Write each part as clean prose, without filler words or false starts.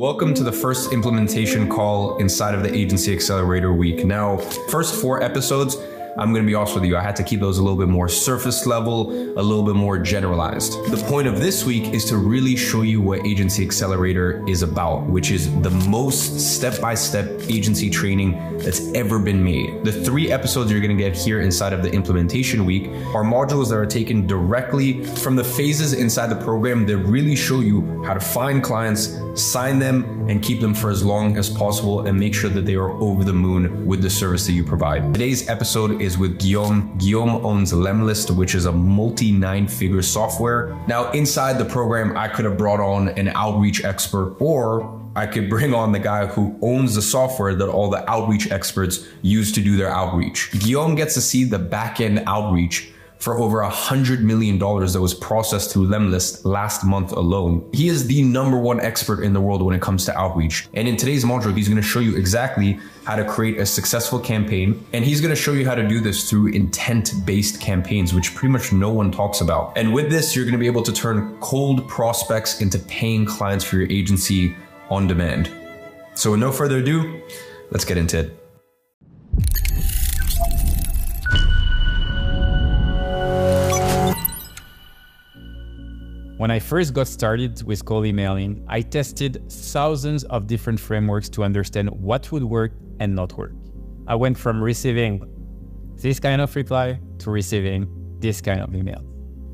Welcome to the first implementation call inside of the Agency Accelerator week. Now, first 4 episodes, I'm going to be honest with you, I had to keep those a little bit more surface level, a little bit more generalized. The point of this week is to really show you what Agency Accelerator is about, which is the most step-by-step agency training that's ever been made. The 3 episodes you're going to get here inside of the implementation week are modules that are taken directly from the phases inside the program that really show you how to find clients, sign them, and keep them for as long as possible and make sure that they are over the moon with the service that you provide. Today's episode is with Guillaume. Guillaume owns Lemlist, which is a multi-9-figure software. Now, inside the program, I could have brought on an outreach expert, or I could bring on the guy who owns the software that all the outreach experts use to do their outreach. Guillaume gets to see the back-end outreach for over $100 million that was processed through Lemlist last month alone. He is the #1 expert in the world when it comes to outreach. And in today's module, he's gonna show you exactly how to create a successful campaign. And he's gonna show you how to do this through intent-based campaigns, which pretty much no one talks about. And with this, you're gonna be able to turn cold prospects into paying clients for your agency on demand. So with no further ado, let's get into it. When I first got started with cold emailing, I tested thousands of different frameworks to understand what would work and not work. I went from receiving this kind of reply to receiving this kind of email.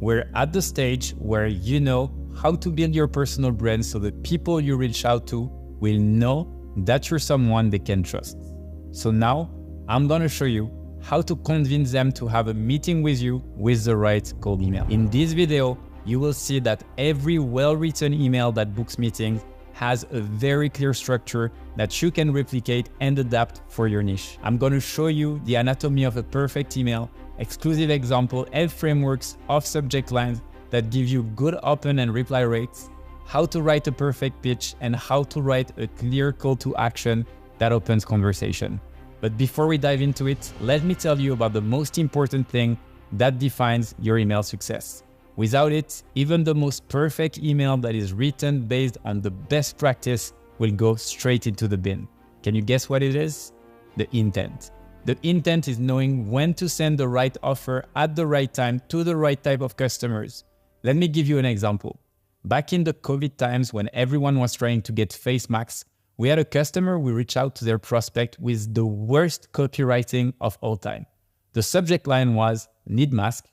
We're at the stage where you know how to build your personal brand so the people you reach out to will know that you're someone they can trust. So now I'm gonna show you how to convince them to have a meeting with you with the right cold email. In this video, you will see that every well-written email that books meetings has a very clear structure that you can replicate and adapt for your niche. I'm going to show you the anatomy of a perfect email, exclusive example and frameworks of subject lines that give you good open and reply rates, how to write a perfect pitch, and how to write a clear call to action that opens conversation. But before we dive into it, let me tell you about the most important thing that defines your email success. Without it, even the most perfect email that is written based on the best practice will go straight into the bin. Can you guess what it is? The intent. The intent is knowing when to send the right offer at the right time to the right type of customers. Let me give you an example. Back in the COVID times when everyone was trying to get face masks, we had a customer who reached out to their prospect with the worst copywriting of all time. The subject line was "need mask?"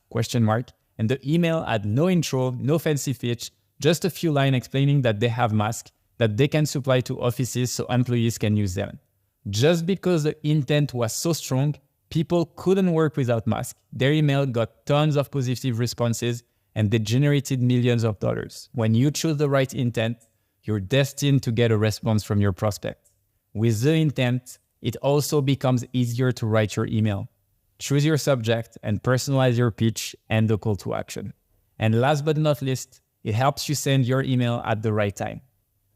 And the email had no intro, no fancy pitch, just a few lines explaining that they have masks that they can supply to offices so employees can use them. Just because the intent was so strong, people couldn't work without masks. Their email got tons of positive responses and they generated millions of dollars. When you choose the right intent, you're destined to get a response from your prospect. With the intent, it also becomes easier to write your email. Choose your subject and personalize your pitch and the call to action. And last but not least, it helps you send your email at the right time.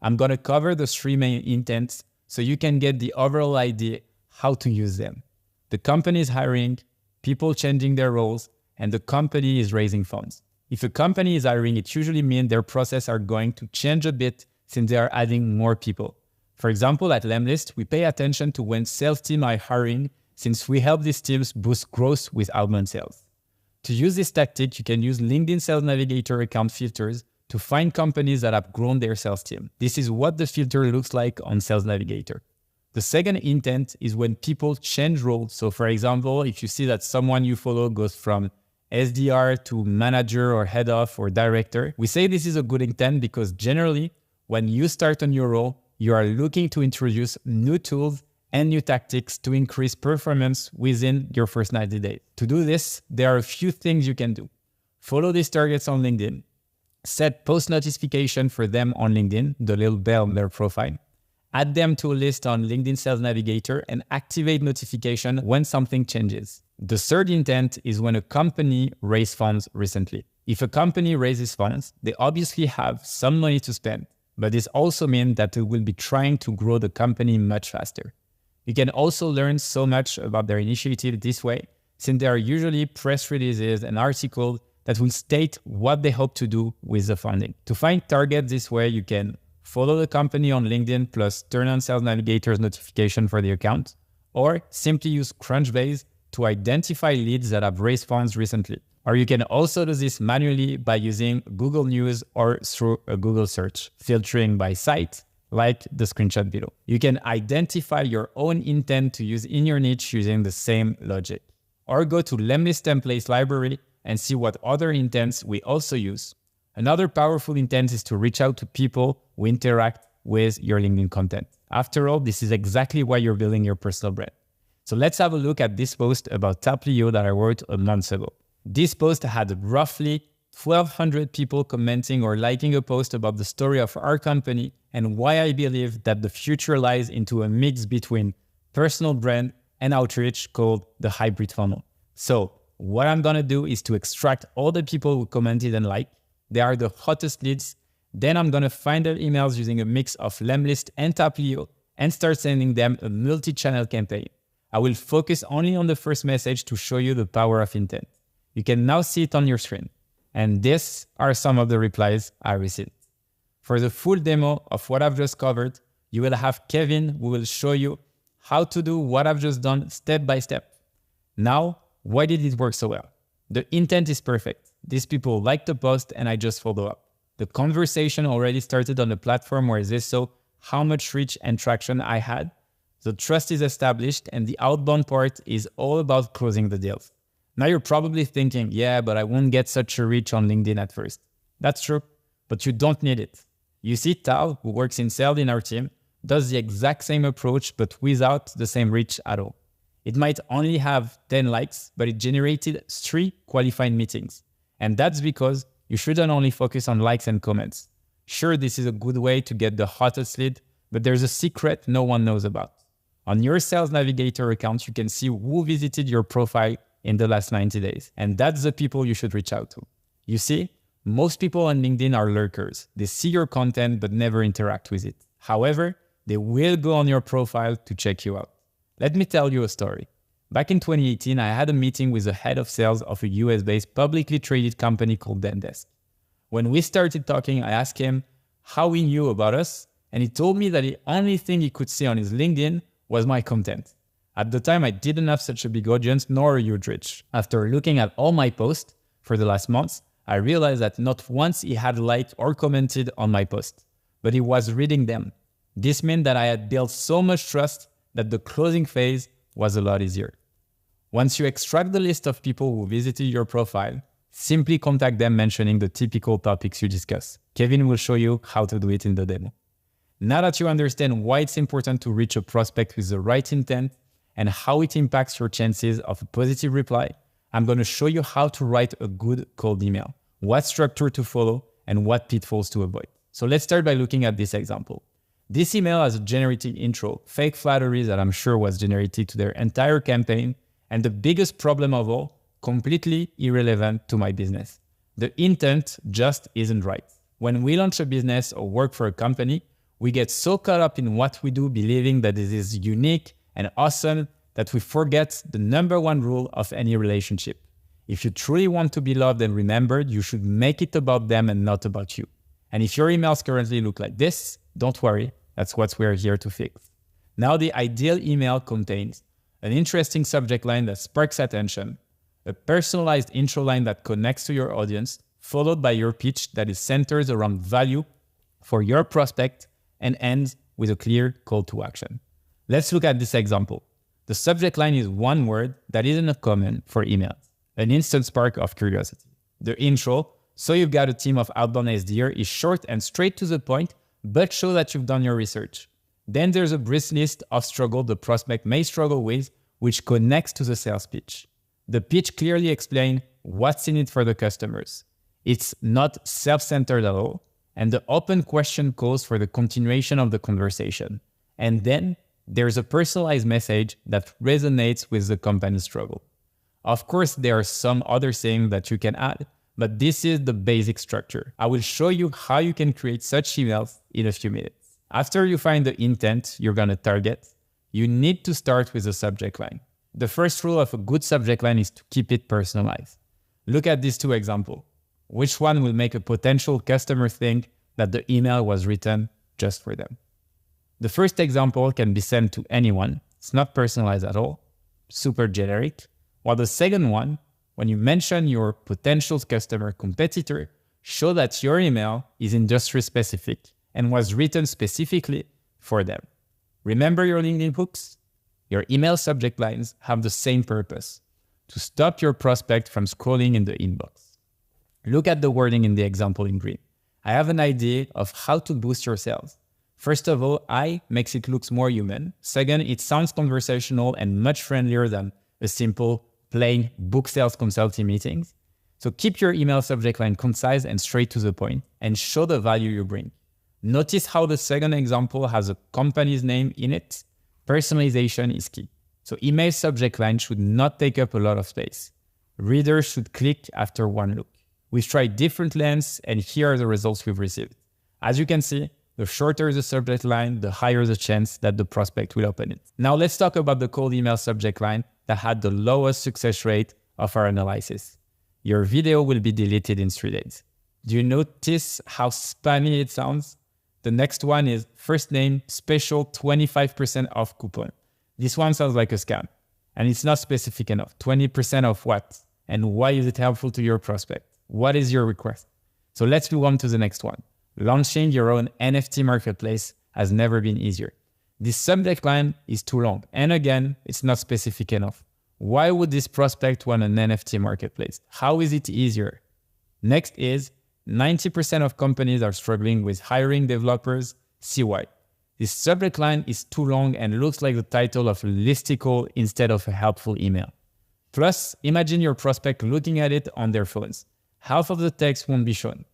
I'm going to cover the 3 main intents so you can get the overall idea how to use them. The company is hiring, people changing their roles, and the company is raising funds. If a company is hiring, it usually means their process are going to change a bit since they are adding more people. For example, at Lemlist, we pay attention to when sales teams are hiring since we help these teams boost growth with outbound sales. To use this tactic, you can use LinkedIn Sales Navigator account filters to find companies that have grown their sales team. This is what the filter looks like on Sales Navigator. The second intent is when people change roles. So for example, if you see that someone you follow goes from SDR to manager or head of or director, we say this is a good intent because generally, when you start on your role, you are looking to introduce new tools and new tactics to increase performance within your first 90 days. To do this, there are a few things you can do. Follow these targets on LinkedIn. Set post notification for them on LinkedIn, the little bell on their profile. Add them to a list on LinkedIn Sales Navigator and activate notification when something changes. The third intent is when a company raised funds recently. If a company raises funds, they obviously have some money to spend, but this also means that they will be trying to grow the company much faster. You can also learn so much about their initiative this way, since there are usually press releases and articles that will state what they hope to do with the funding. To find targets this way, you can follow the company on LinkedIn plus turn on Sales Navigator's notification for the account, or simply use Crunchbase to identify leads that have raised funds recently. Or you can also do this manually by using Google News or through a Google search, filtering by site, like the screenshot below. You can identify your own intent to use in your niche using the same logic. Or go to Lemlist Templates library and see what other intents we also use. Another powerful intent is to reach out to people who interact with your LinkedIn content. After all, this is exactly why you're building your personal brand. So let's have a look at this post about Taplio that I wrote a month ago. This post had roughly 1,200 people commenting or liking a post about the story of our company and why I believe that the future lies into a mix between personal brand and outreach called the hybrid funnel. So what I'm gonna do is to extract all the people who commented and liked. They are the hottest leads. Then I'm gonna find their emails using a mix of Lemlist and Taplio and start sending them a multi-channel campaign. I will focus only on the first message to show you the power of intent. You can now see it on your screen. And these are some of the replies I received. For the full demo of what I've just covered, you will have Kevin who will show you how to do what I've just done step by step. Now, why did it work so well? The intent is perfect. These people liked the post and I just follow up. The conversation already started on the platform where they saw how much reach and traction I had. The trust is established and the outbound part is all about closing the deals. Now you're probably thinking, yeah, but I won't get such a reach on LinkedIn at first. That's true, but you don't need it. You see Tal, who works in sales in our team, does the exact same approach, but without the same reach at all. It might only have 10 likes, but it generated 3 qualified meetings. And that's because you shouldn't only focus on likes and comments. Sure, this is a good way to get the hottest lead, but there's a secret no one knows about. On your Sales Navigator account, you can see who visited your profile in the last 90 days. And that's the people you should reach out to. You see, most people on LinkedIn are lurkers. They see your content but never interact with it. However, they will go on your profile to check you out. Let me tell you a story. Back in 2018, I had a meeting with the head of sales of a US-based publicly traded company called Zendesk. When we started talking, I asked him how he knew about us, and he told me that the only thing he could see on his LinkedIn was my content. At the time, I didn't have such a big audience nor a huge reach. After looking at all my posts for the last months, I realized that not once he had liked or commented on my post, but he was reading them. This meant that I had built so much trust that the closing phase was a lot easier. Once you extract the list of people who visited your profile, simply contact them mentioning the typical topics you discuss. Kevin will show you how to do it in the demo. Now that you understand why it's important to reach a prospect with the right intent and how it impacts your chances of a positive reply, I'm going to show you how to write a good cold email, what structure to follow, and what pitfalls to avoid. So let's start by looking at this example. This email has a generated intro, fake flattery that I'm sure was generated to their entire campaign, and the biggest problem of all, completely irrelevant to my business. The intent just isn't right. When we launch a business or work for a company, we get so caught up in what we do, believing that it is unique and awesome that we forget the number one rule of any relationship. If you truly want to be loved and remembered, you should make it about them and not about you. And if your emails currently look like this, don't worry, that's what we're here to fix. Now the ideal email contains an interesting subject line that sparks attention, a personalized intro line that connects to your audience, followed by your pitch that is centered around value for your prospect and ends with a clear call to action. Let's look at this example. The subject line is one word that isn't common for emails, an instant spark of curiosity. The intro, so you've got a team of outbound SDR, is short and straight to the point, but show that you've done your research. Then there's a brief list of struggles the prospect may struggle with, which connects to the sales pitch. The pitch clearly explains what's in it for the customers. It's not self-centered at all, and the open question calls for the continuation of the conversation. And then there's a personalized message that resonates with the company's struggle. Of course, there are some other things that you can add, but this is the basic structure. I will show you how you can create such emails in a few minutes. After you find the intent you're going to target, you need to start with a subject line. The first rule of a good subject line is to keep it personalized. Look at these two examples. Which one will make a potential customer think that the email was written just for them. The first example can be sent to anyone. It's not personalized at all, super generic. While the second one, when you mention your potential customer competitor, show that your email is industry specific and was written specifically for them. Remember your LinkedIn hooks? Your email subject lines have the same purpose: to stop your prospect from scrolling in the inbox. Look at the wording in the example in green. I have an idea of how to boost your sales. First of all, I makes it look more human. Second, it sounds conversational and much friendlier than a simple, plain book sales consulting meetings. So keep your email subject line concise and straight to the point, and show the value you bring. Notice how the second example has a company's name in it. Personalization is key. So email subject line should not take up a lot of space. Readers should click after one look. We've tried different lengths, and here are the results we've received. As you can see, the shorter the subject line, the higher the chance that the prospect will open it. Now let's talk about the cold email subject line that had the lowest success rate of our analysis. Your video will be deleted in 3 days. Do you notice how spammy it sounds? The next one is first name special 25% off coupon. This one sounds like a scam, and it's not specific enough. 20% off what? And why is it helpful to your prospect? What is your request? So let's move on to the next one. Launching your own NFT marketplace has never been easier. This subject line is too long, and again, it's not specific enough. Why would this prospect want an NFT marketplace? How is it easier? Next is 90% of companies are struggling with hiring developers. See why. This subject line is too long and looks like the title of a listicle instead of a helpful email. Plus, imagine your prospect looking at it on their phones. Half of the text won't be shown.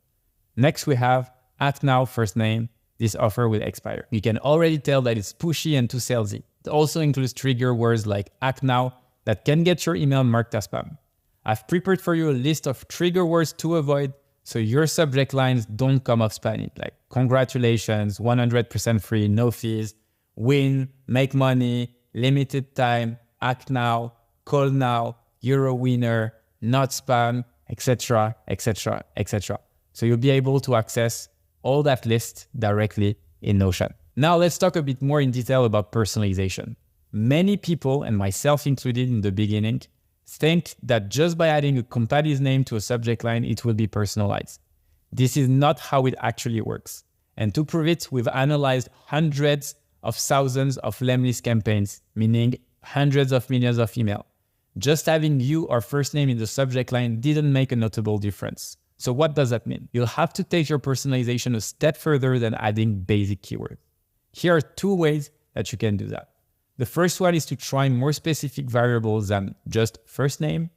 Next, we have act now, first name. This offer will expire. You can already tell that it's pushy and too salesy. It also includes trigger words like act now that can get your email marked as spam. I've prepared for you a list of trigger words to avoid so your subject lines don't come off spammy, like congratulations, 100% free, no fees, win, make money, limited time, act now, call now, you're a winner, not spam, etc., etc., etc. So you'll be able to access all that list directly in Notion. Now let's talk a bit more in detail about personalization. Many people, and myself included in the beginning, think that just by adding a company's name to a subject line, it will be personalized. This is not how it actually works. And to prove it, we've analyzed hundreds of thousands of Lemlist campaigns, meaning hundreds of millions of emails. Just having you or first name in the subject line didn't make a notable difference. So what does that mean? You'll have to take your personalization a step further than adding basic keywords. Here are 2 ways that you can do that. The first one is to try more specific variables than just first name.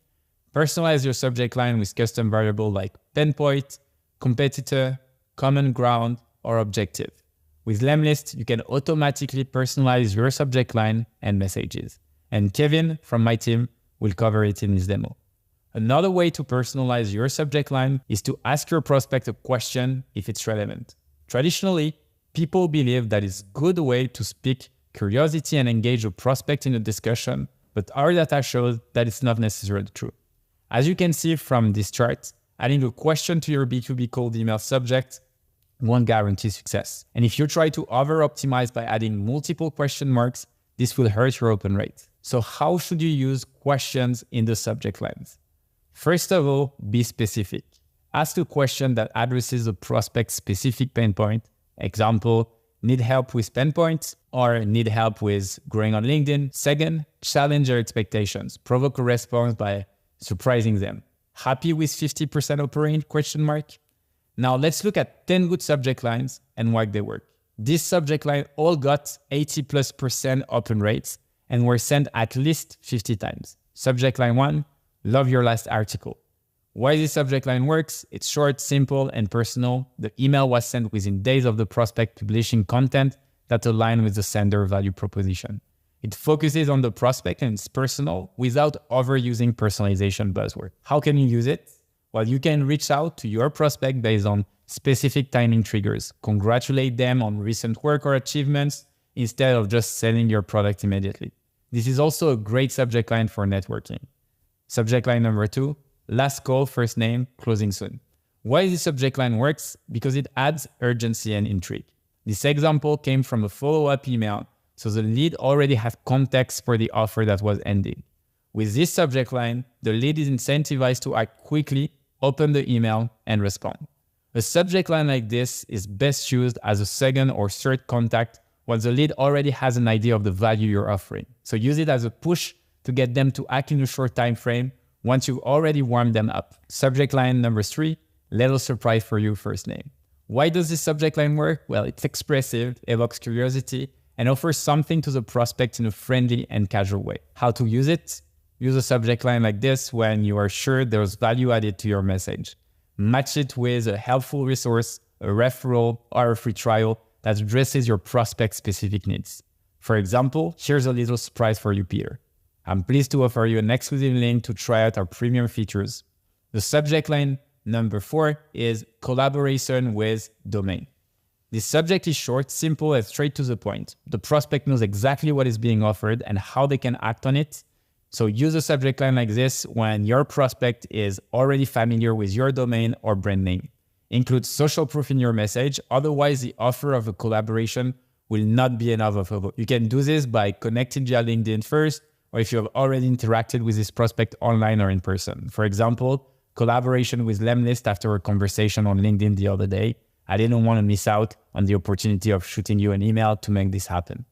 Personalize your subject line with custom variables like pinpoint, competitor, common ground, or objective. With Lemlist, you can automatically personalize your subject line and messages. And Kevin from my team will cover it in his demo. Another way to personalize your subject line is to ask your prospect a question if it's relevant. Traditionally, people believe that it's a good way to speak curiosity and engage a prospect in a discussion, but our data shows that it's not necessarily true. As you can see from this chart, adding a question to your B2B cold email subject won't guarantee success. And if you try to over-optimize by adding multiple question marks, this will hurt your open rate. So how should you use questions in the subject lines? First of all, be specific. Ask a question that addresses the prospect's specific pain point. Example, need help with pain points or need help with growing on LinkedIn. Second, challenge their expectations. Provoke a response by surprising them. Happy with 50% open rate? Now let's look at 10 good subject lines and why they work. This subject line all got 80+% open rates and were sent at least 50 times. Subject line 1, love your last article. Why this subject line works? It's short, simple, and personal. The email was sent within days of the prospect publishing content that align with the sender value proposition. It focuses on the prospect and it's personal without overusing personalization buzzword. How can you use it? Well, you can reach out to your prospect based on specific timing triggers. Congratulate them on recent work or achievements instead of just selling your product immediately. This is also a great subject line for networking. Subject line number 2, last call, first name, closing soon. Why this subject line works? Because it adds urgency and intrigue. This example came from a follow-up email, so the lead already has context for the offer that was ending. With this subject line, the lead is incentivized to act quickly, open the email, and respond. A subject line like this is best used as a second or third contact once the lead already has an idea of the value you're offering. So use it as a push to get them to act in a short time frame once you've already warmed them up. Subject line number 3, little surprise for you, first name. Why does this subject line work? Well, it's expressive, evokes curiosity, and offers something to the prospect in a friendly and casual way. How to use it? Use a subject line like this when you are sure there's value added to your message. Match it with a helpful resource, a referral, or a free trial that addresses your prospect's specific needs. For example, here's a little surprise for you, Peter. I'm pleased to offer you an exclusive link to try out our premium features. The subject line number 4 is collaboration with domain. This subject is short, simple, and straight to the point. The prospect knows exactly what is being offered and how they can act on it. So use a subject line like this when your prospect is already familiar with your domain or brand name. Include social proof in your message, otherwise the offer of a collaboration will not be enough of a vote. You can do this by connecting via LinkedIn first, or if you have already interacted with this prospect online or in person. For example, collaboration with Lemlist after a conversation on LinkedIn the other day. I didn't want to miss out on the opportunity of shooting you an email to make this happen.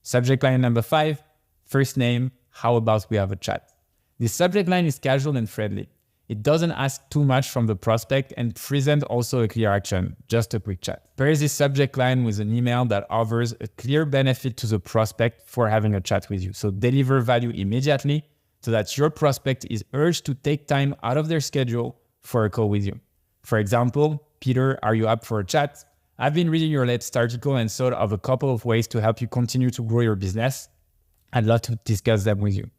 Subject line number 5, first name, how about we have a chat? This subject line is casual and friendly. It doesn't ask too much from the prospect and present also a clear action, just a quick chat. Pair this subject line with an email that offers a clear benefit to the prospect for having a chat with you. So deliver value immediately so that your prospect is urged to take time out of their schedule for a call with you. For example, Peter, are you up for a chat? I've been reading your latest article and thought of a couple of ways to help you continue to grow your business. I'd love to discuss them with you.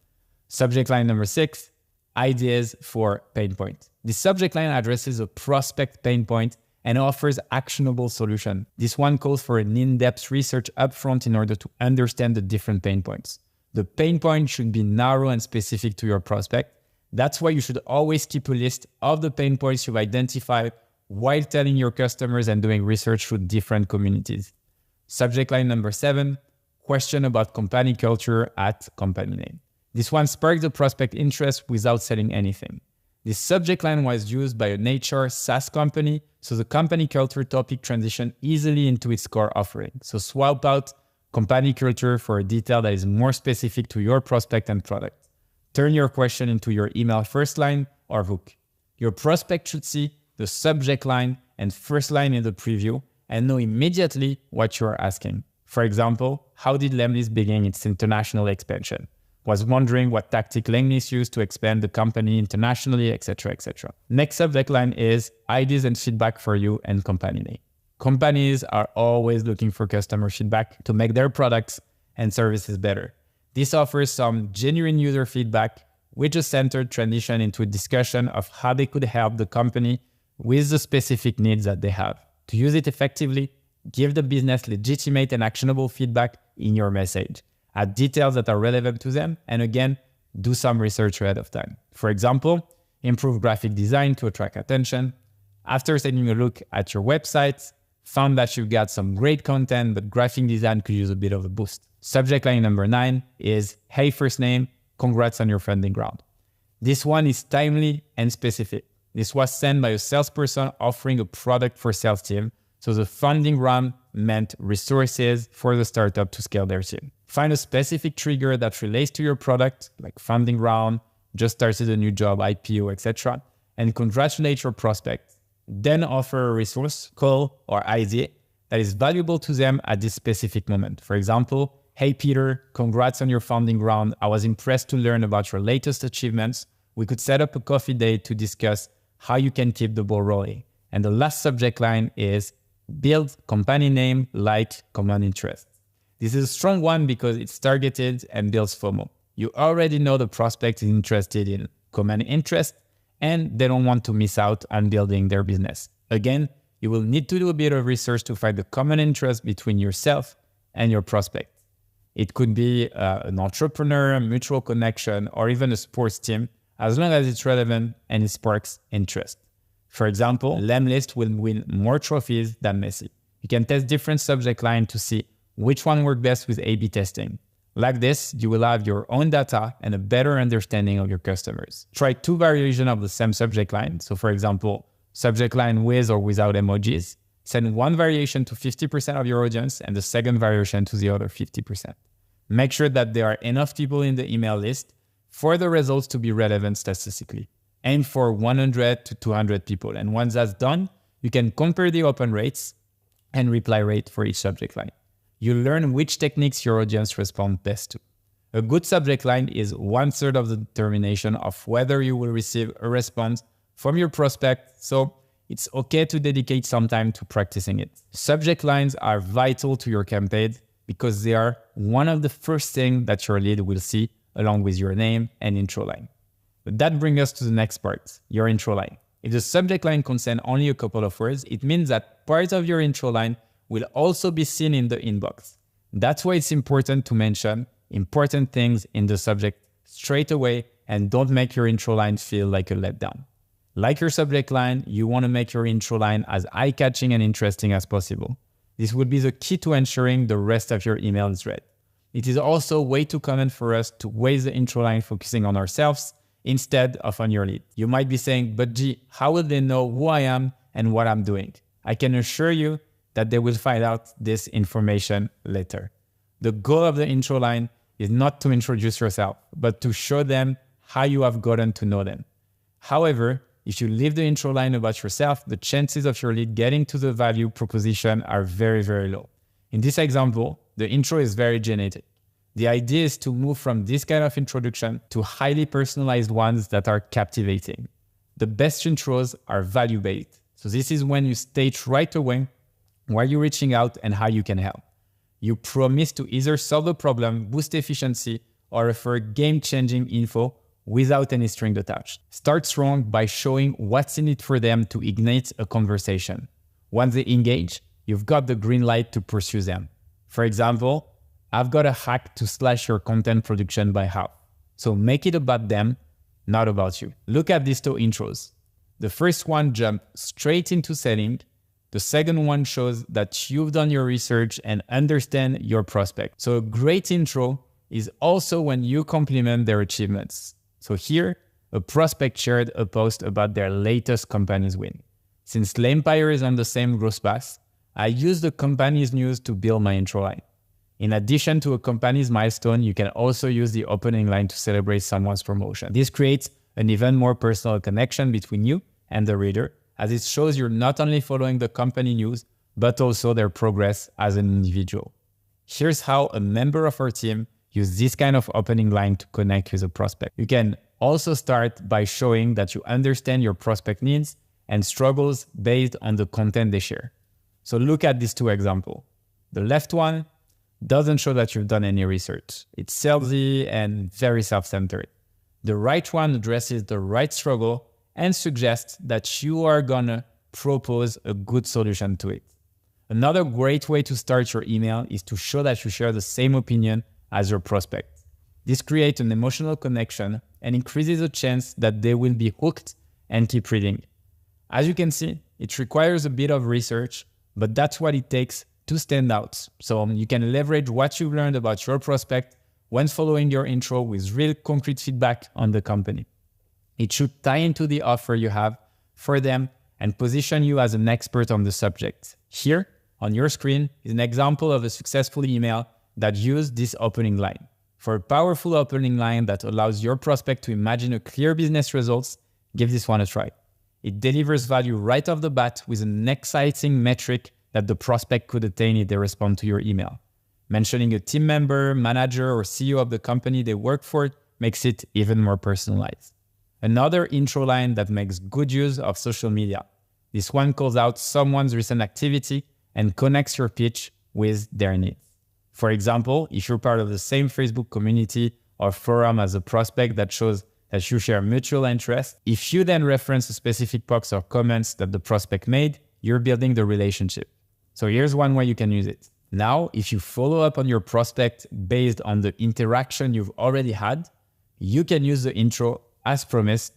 Subject line number 6, ideas for pain point. This subject line addresses a prospect pain point and offers actionable solution. This one calls for an in-depth research upfront in order to understand the different pain points. The pain point should be narrow and specific to your prospect. That's why you should always keep a list of the pain points you've identified while telling your customers and doing research through different communities. Subject line number 7, question about company culture at company name. This one sparked the prospect interest without selling anything. This subject line was used by an HR SaaS company, so the company culture topic transitioned easily into its core offering. So swap out company culture for a detail that is more specific to your prospect and product. Turn your question into your email first line or hook. Your prospect should see the subject line and first line in the preview and know immediately what you are asking. For example, how did Lemlist begin its international expansion? Was wondering what tactic Lemlist used to expand the company internationally, etc., etc. Next subject line is ideas and feedback for you and company name. Companies are always looking for customer feedback to make their products and services better. This offers some genuine user feedback with a centered transition into a discussion of how they could help the company with the specific needs that they have. To use it effectively, give the business legitimate and actionable feedback in your message. Add details that are relevant to them, and again, do some research ahead of time. For example, improve graphic design to attract attention. After taking a look at your website, found that you've got some great content, but graphic design could use a bit of a boost. Subject line number 9 is, hey, first name, congrats on your funding round. This one is timely and specific. This was sent by a salesperson offering a product for sales team. So the funding round meant resources for the startup to scale their team. Find a specific trigger that relates to your product, like funding round, just started a new job, IPO, etc., and congratulate your prospect. Then offer a resource, call, or idea that is valuable to them at this specific moment. For example, hey Peter, congrats on your funding round. I was impressed to learn about your latest achievements. We could set up a coffee date to discuss how you can keep the ball rolling. And the last subject line is build company name like common interest. This is a strong one because it's targeted and builds FOMO. You already know the prospect is interested in common interest and they don't want to miss out on building their business. Again, you will need to do a bit of research to find the common interest between yourself and your prospect. It could be an entrepreneur, a mutual connection, or even a sports team, as long as it's relevant and it sparks interest. For example, Lemlist will win more trophies than Messi. You can test different subject lines to see which one works best with A/B testing. Like this, you will have your own data and a better understanding of your customers. Try 2 variations of the same subject line. So for example, subject line with or without emojis. Send one variation to 50% of your audience and the second variation to the other 50%. Make sure that there are enough people in the email list for the results to be relevant statistically. Aim for 100 to 200 people. And once that's done, you can compare the open rates and reply rate for each subject line. You learn which techniques your audience respond best to. A good subject line is 1/3 of the determination of whether you will receive a response from your prospect, so it's okay to dedicate some time to practicing it. Subject lines are vital to your campaign because they are one of the first things that your lead will see along with your name and intro line. But that brings us to the next part, your intro line. If the subject line contains only a couple of words, it means that part of your intro line will also be seen in the inbox. That's why it's important to mention important things in the subject straight away and don't make your intro line feel like a letdown. Like your subject line, you want to make your intro line as eye-catching and interesting as possible. This would be the key to ensuring the rest of your email is read. It is also way too common for us to waste the intro line focusing on ourselves instead of on your lead. You might be saying, but gee, how will they know who I am and what I'm doing? I can assure you that they will find out this information later. The goal of the intro line is not to introduce yourself, but to show them how you have gotten to know them. However, if you leave the intro line about yourself, the chances of your lead getting to the value proposition are very, very low. In this example, the intro is very generic. The idea is to move from this kind of introduction to highly personalized ones that are captivating. The best intros are value-based. So this is when you state right away why you're reaching out and how you can help. You promise to either solve a problem, boost efficiency, or offer game-changing info without any string attached. Start strong by showing what's in it for them to ignite a conversation. Once they engage, you've got the green light to pursue them. For example, I've got a hack to slash your content production by half. So make it about them, not about you. Look at these 2 intros. The first one jumps straight into selling. The second one shows that you've done your research and understand your prospect. So a great intro is also when you compliment their achievements. So here, a prospect shared a post about their latest company's win. Since Empire is on the same growth path, I use the company's news to build my intro line. In addition to a company's milestone, you can also use the opening line to celebrate someone's promotion. This creates an even more personal connection between you and the reader, as it shows you're not only following the company news, but also their progress as an individual. Here's how a member of our team uses this kind of opening line to connect with a prospect. You can also start by showing that you understand your prospect needs and struggles based on the content they share. So look at these 2 examples. The left one doesn't show that you've done any research. It's salesy and very self-centered. The right one addresses the right struggle and suggests that you are gonna propose a good solution to it. Another great way to start your email is to show that you share the same opinion as your prospect. This creates an emotional connection and increases the chance that they will be hooked and keep reading. As you can see, it requires a bit of research, but that's what it takes to stand out. So you can leverage what you've learned about your prospect when following your intro with real concrete feedback on the company. It should tie into the offer you have for them and position you as an expert on the subject. Here, on your screen, is an example of a successful email that used this opening line. For a powerful opening line that allows your prospect to imagine a clear business results, give this one a try. It delivers value right off the bat with an exciting metric that the prospect could attain if they respond to your email. Mentioning a team member, manager, or CEO of the company they work for makes it even more personalized. Another intro line that makes good use of social media. This one calls out someone's recent activity and connects your pitch with their needs. For example, if you're part of the same Facebook community or forum as a prospect that shows that you share mutual interest, if you then reference a specific post or comments that the prospect made, you're building the relationship. So here's one way you can use it. Now, if you follow up on your prospect based on the interaction you've already had, you can use the intro as promised, ...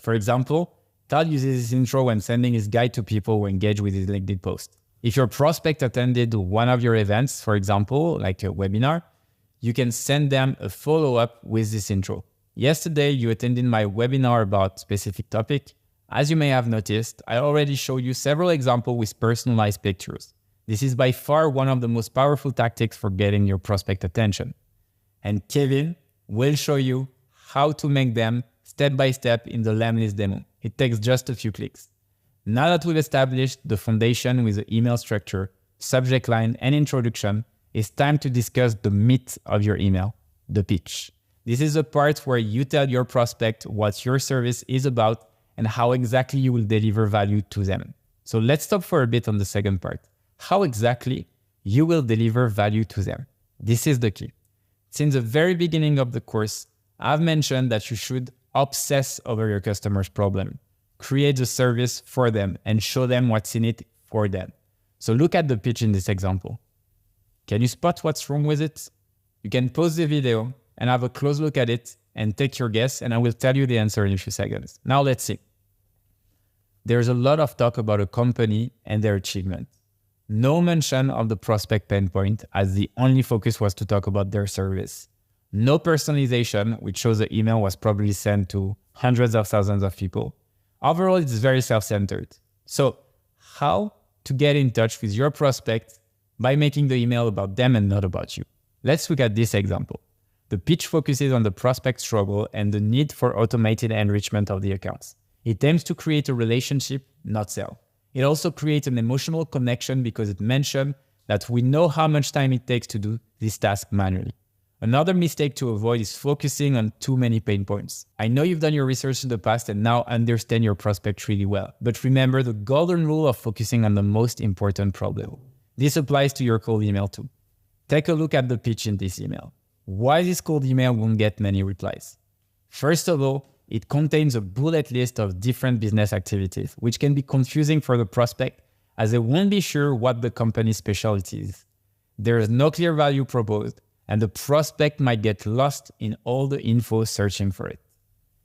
For example, Tal uses this intro when sending his guide to people who engage with his LinkedIn post. If your prospect attended one of your events, for example, like a webinar, you can send them a follow-up with this intro. Yesterday, you attended my webinar about specific topic. As you may have noticed, I already showed you several examples with personalized pictures. This is by far one of the most powerful tactics for getting your prospect attention. And Kevin will show you how to make them step by step in the Lemlist demo. It takes just a few clicks. Now that we've established the foundation with the email structure, subject line, and introduction, it's time to discuss the meat of your email, the pitch. This is the part where you tell your prospect what your service is about and how exactly you will deliver value to them. So let's stop for a bit on the second part. How exactly you will deliver value to them. This is the key. Since the very beginning of the course, I've mentioned that you should obsess over your customer's problem. Create the service for them and show them what's in it for them. So look at the pitch in this example. Can you spot what's wrong with it? You can pause the video and have a close look at it and take your guess, and I will tell you the answer in a few seconds. Now let's see. There's a lot of talk about a company and their achievement. No mention of the prospect pain point, as the only focus was to talk about their service. No personalization, which shows the email was probably sent to hundreds of thousands of people. Overall, it's very self-centered. So how to get in touch with your prospect by making the email about them and not about you? Let's look at this example. The pitch focuses on the prospect struggle and the need for automated enrichment of the accounts. It aims to create a relationship, not sell. It also creates an emotional connection because it mentioned that we know how much time it takes to do this task manually. Another mistake to avoid is focusing on too many pain points. I know you've done your research in the past and now understand your prospect really well, but remember the golden rule of focusing on the most important problem. This applies to your cold email too. Take a look at the pitch in this email. Why this cold email won't get many replies? First of all, it contains a bullet list of different business activities, which can be confusing for the prospect as they won't be sure what the company's specialty is. There is no clear value proposed, and the prospect might get lost in all the info searching for it.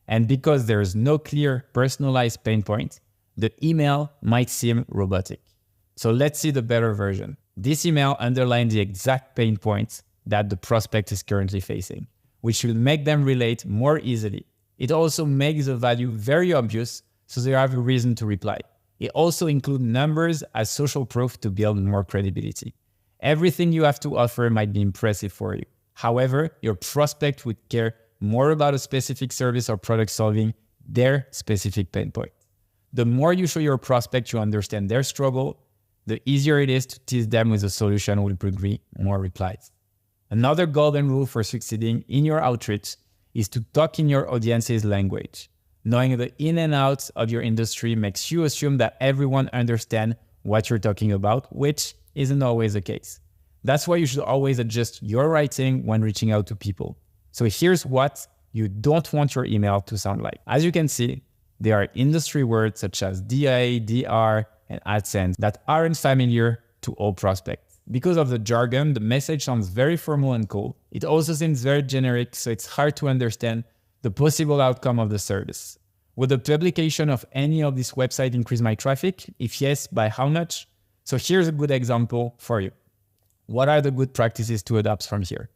And because there is no clear personalized pain point, the email might seem robotic. So let's see the better version. This email underlines the exact pain points that the prospect is currently facing, which will make them relate more easily. It also makes the value very obvious, so they have a reason to reply. It also includes numbers as social proof to build more credibility. Everything you have to offer might be impressive for you. However, your prospect would care more about a specific service or product solving their specific pain point. The more you show your prospect you understand their struggle, the easier it is to tease them with a solution will bring more replies. Another golden rule for succeeding in your outreach is to talk in your audience's language. Knowing the in and outs of your industry makes you assume that everyone understands what you're talking about, which isn't always the case. That's why you should always adjust your writing when reaching out to people. So here's what you don't want your email to sound like. As you can see, there are industry words such as DA, DR, and AdSense that aren't familiar to all prospects. Because of the jargon, the message sounds very formal and cold. It also seems very generic, so it's hard to understand the possible outcome of the service. Would the publication of any of these websites increase my traffic? If yes, by how much? So here's a good example for you. What are the good practices to adopt from here?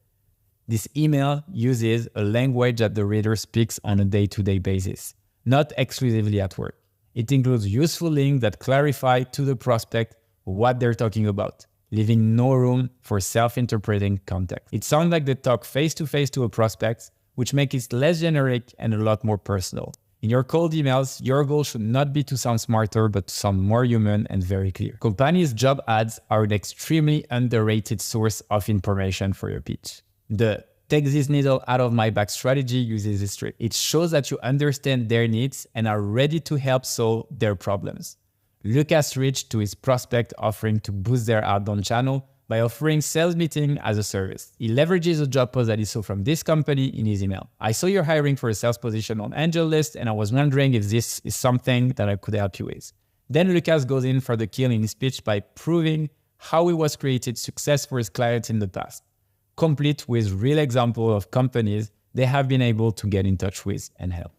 This email uses a language that the reader speaks on a day-to-day basis, not exclusively at work. It includes useful links that clarify to the prospect what they're talking about, leaving no room for self-interpreting context. It sounds like they talk face-to-face to a prospect, which makes it less generic and a lot more personal. In your cold emails, your goal should not be to sound smarter, but to sound more human and very clear. Companies' job ads are an extremely underrated source of information for your pitch. The take this needle out of my back strategy uses this trick. It shows that you understand their needs and are ready to help solve their problems. Lucas reached to his prospect offering to boost their outbound channel by offering sales meeting as a service. He leverages a job post that he saw from this company in his email. I saw you're hiring for a sales position on Angel List and I was wondering if this is something that I could help you with. Then Lucas goes in for the kill in his pitch by proving how he was created success for his clients in the past, complete with real examples of companies they have been able to get in touch with and help.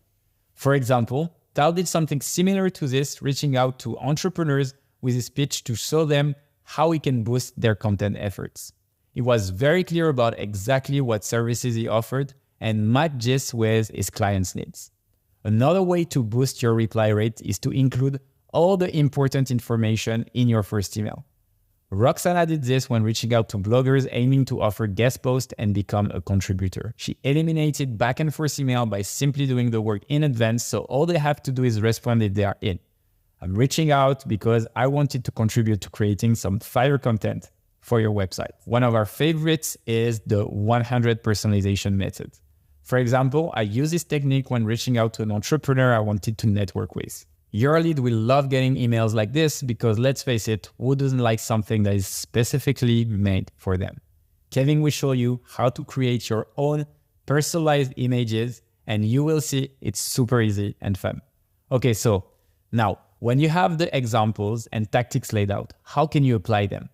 For example, Tal did something similar to this, reaching out to entrepreneurs with his pitch to show them how he can boost their content efforts. He was very clear about exactly what services he offered and matched this with his clients' needs. Another way to boost your reply rate is to include all the important information in your first email. Roxana did this when reaching out to bloggers aiming to offer guest posts and become a contributor. She eliminated back and forth email by simply doing the work in advance, so all they have to do is respond if they are in. I'm reaching out because I wanted to contribute to creating some fire content for your website. One of our favorites is the 100 personalization method. For example, I use this technique when reaching out to an entrepreneur I wanted to network with. Your lead will love getting emails like this because let's face it, who doesn't like something that is specifically made for them? Kevin will show you how to create your own personalized images and you will see it's super easy and fun. Okay, so now when you have the examples and tactics laid out, how can you apply them?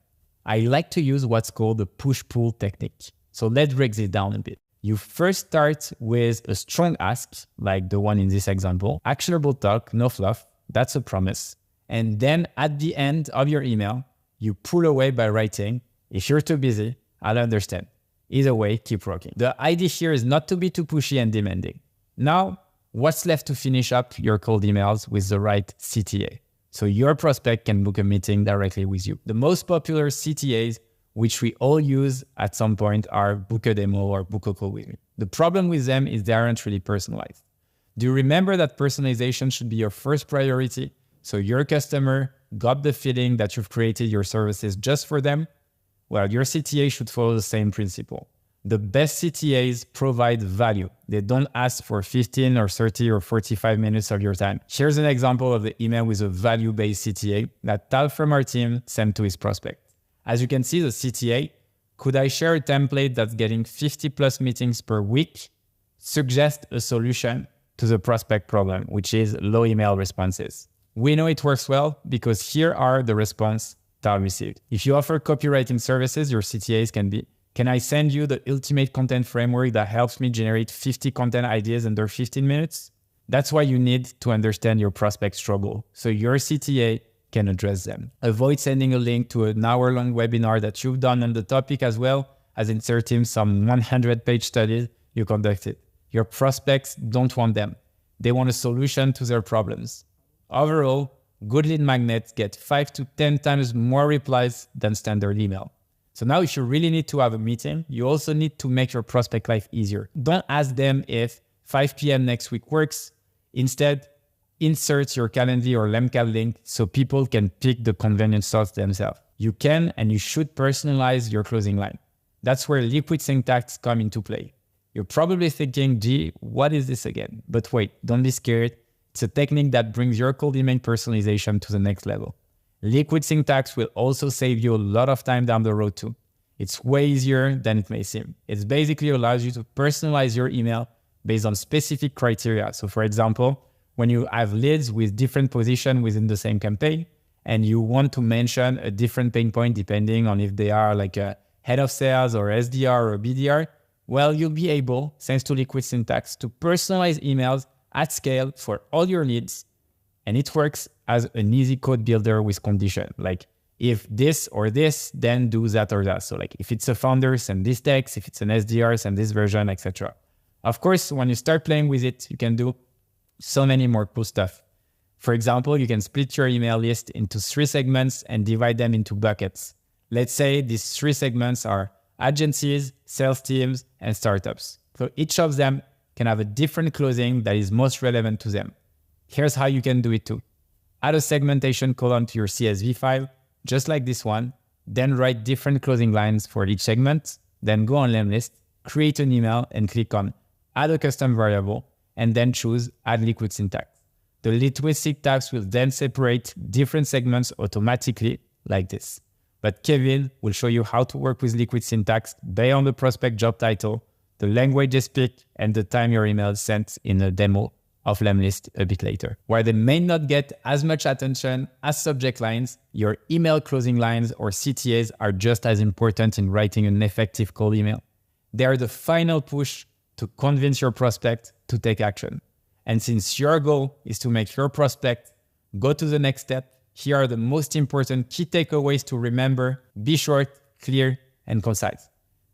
I like to use what's called the push-pull technique. So let's break this down a bit. You first start with a strong ask, like the one in this example. Actionable talk, no fluff, that's a promise. And then at the end of your email, you pull away by writing, if you're too busy, I'll understand. Either way, keep rocking. The idea here is not to be too pushy and demanding. Now, what's left to finish up your cold emails with the right CTA? So your prospect can book a meeting directly with you. The most popular CTAs, which we all use at some point, are book a demo or book a call with me. The problem with them is they aren't really personalized. Do you remember that personalization should be your first priority? So your customer got the feeling that you've created your services just for them? Well, your CTA should follow the same principle. The best CTAs provide value. They don't ask for 15 or 30 or 45 minutes of your time. Here's an example of the email with a value-based CTA that Tal from our team sent to his prospect. As you can see, the CTA, could I share a template that's getting 50 plus meetings per week? Suggest a solution to the prospect problem, which is low email responses. We know it works well because here are the response Tal received. If you offer copywriting services, your CTAs can be, can I send you the ultimate content framework that helps me generate 50 content ideas under 15 minutes? That's why you need to understand your prospect struggle, so your CTA can address them. Avoid sending a link to an hour-long webinar that you've done on the topic, as well as inserting some 100-page studies you conducted. Your prospects don't want them. They want a solution to their problems. Overall, good lead magnets get 5 to 10 times more replies than standard email. So now if you really need to have a meeting, you also need to make your prospect life easier. Don't ask them if 5 p.m. next week works. Instead, insert your Calendly or Lemcal link so people can pick the convenient slots themselves. You can and you should personalize your closing line. That's where liquid syntax come into play. You're probably thinking, gee, what is this again? But wait, don't be scared. It's a technique that brings your cold email personalization to the next level. Liquid syntax will also save you a lot of time down the road too. It's way easier than it may seem. It basically allows you to personalize your email based on specific criteria. So for example, when you have leads with different positions within the same campaign, and you want to mention a different pain point depending on if they are like a head of sales or SDR or BDR, well, you'll be able, thanks to liquid syntax, to personalize emails at scale for all your leads. And it works as an easy code builder with condition. Like if this or this, then do that or that. So like if it's a founder, send this text. If it's an SDR, send this version, etc. Of course, when you start playing with it, you can do so many more cool stuff. For example, you can split your email list into 3 segments and divide them into buckets. Let's say these 3 segments are agencies, sales teams, and startups. So each of them can have a different closing that is most relevant to them. Here's how you can do it too. Add a segmentation column to your CSV file, just like this one, then write different closing lines for each segment, then go on Lemlist, create an email and click on add a custom variable, and then choose add liquid syntax. The liquid syntax will then separate different segments automatically like this. But Kevin will show you how to work with liquid syntax based on the prospect job title, the language they speak, and the time your email is sent in a demo of Lemlist a bit later. While they may not get as much attention as subject lines, your email closing lines or CTAs are just as important in writing an effective cold email. They are the final push to convince your prospect to take action. And since your goal is to make your prospect go to the next step, Here are the most important key takeaways to remember. Be short, clear, and concise.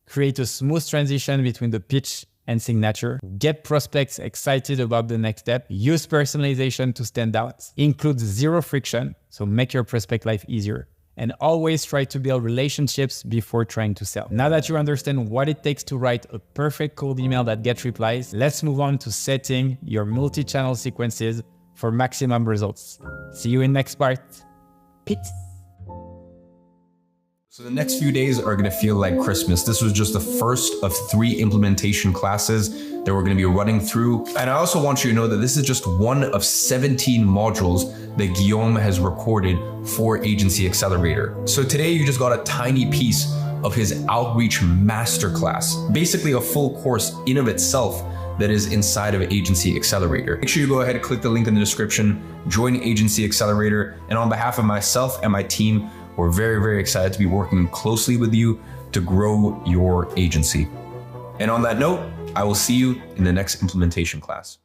Create a smooth transition between the pitch and signature. Get prospects excited about the next step. Use personalization to stand out. Include zero friction, so make your prospect life easier. And always try to build relationships before trying to sell. Now that you understand what it takes to write a perfect cold email that gets replies, let's move on to setting your multi-channel sequences for maximum results. See you in next part. Peace. So the next few days are going to feel like Christmas. This was just the first of 3 implementation classes that we're going to be running through. And I also want you to know that this is just one of 17 modules that Guillaume has recorded for Agency Accelerator. So today you just got a tiny piece of his outreach masterclass, basically a full course in of itself that is inside of Agency Accelerator. Make sure you go ahead and click the link in the description, join Agency Accelerator. And on behalf of myself and my team, we're very, very excited to be working closely with you to grow your agency. And on that note, I will see you in the next implementation class.